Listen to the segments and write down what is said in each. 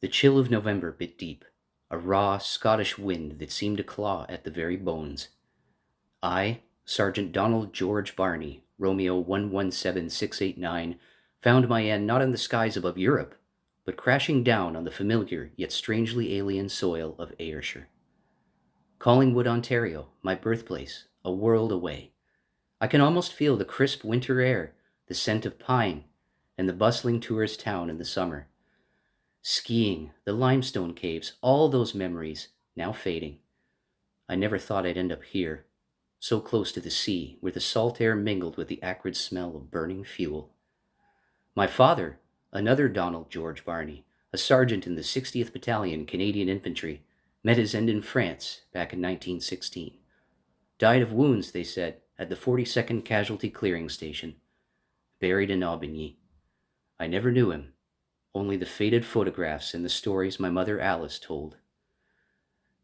The chill of November bit deep, a raw Scottish wind that seemed to claw at the very bones. I, Sergeant Donald George Barney, Romeo 117689, found my end not in the skies above Europe, but crashing down on the familiar yet strangely alien soil of Ayrshire. Collingwood, Ontario, my birthplace, a world away. I can almost feel the crisp winter air, the scent of pine, and the bustling tourist town in the summer. Skiing, the limestone caves, all those memories, now fading. I never thought I'd end up here, so close to the sea, where the salt air mingled with the acrid smell of burning fuel. My father, another Donald George Barney, a sergeant in the 60th Battalion Canadian Infantry, met his end in France back in 1916. Died of wounds, they said, at the 42nd Casualty Clearing Station. Buried in Aubigny. I never knew him, only the faded photographs and the stories my mother Alice told.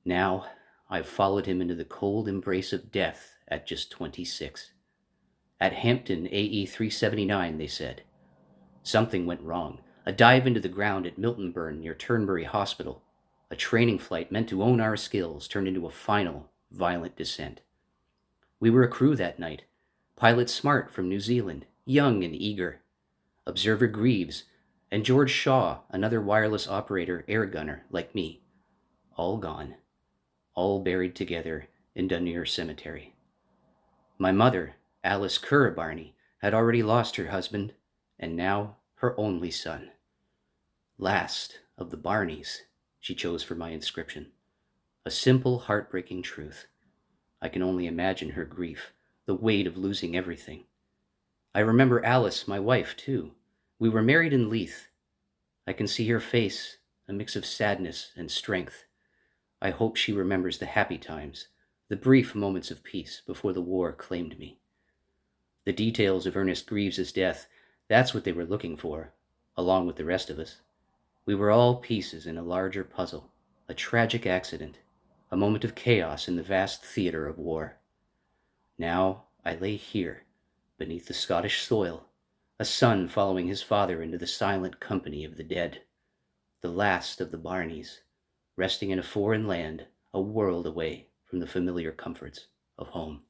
Now, I've followed him into the cold embrace of death at just 26. At Hampton AE 379, they said. Something went wrong. A dive into the ground at Miltonburn near Turnberry Hospital. A training flight meant to own our skills turned into a final, violent descent. We were a crew that night. Pilot Smart from New Zealand, young and eager. Observer Greaves, and George Shaw, another wireless operator air gunner like me. All gone. All buried together in Dunere Cemetery. My mother, Alice Kerr Barney, had already lost her husband, and now her only son. Last of the Barnies, she chose for my inscription. A simple, heartbreaking truth. I can only imagine her grief, the weight of losing everything. I remember Alice, my wife, too. We were married in Leith. I can see her face, a mix of sadness and strength. I hope she remembers the happy times, the brief moments of peace before the war claimed me. The details of Ernest Greaves's death, that's what they were looking for, along with the rest of us. We were all pieces in a larger puzzle, a tragic accident, a moment of chaos in the vast theater of war. Now I lay here, beneath the Scottish soil, a son following his father into the silent company of the dead, the last of the Barnies, resting in a foreign land, a world away from the familiar comforts of home.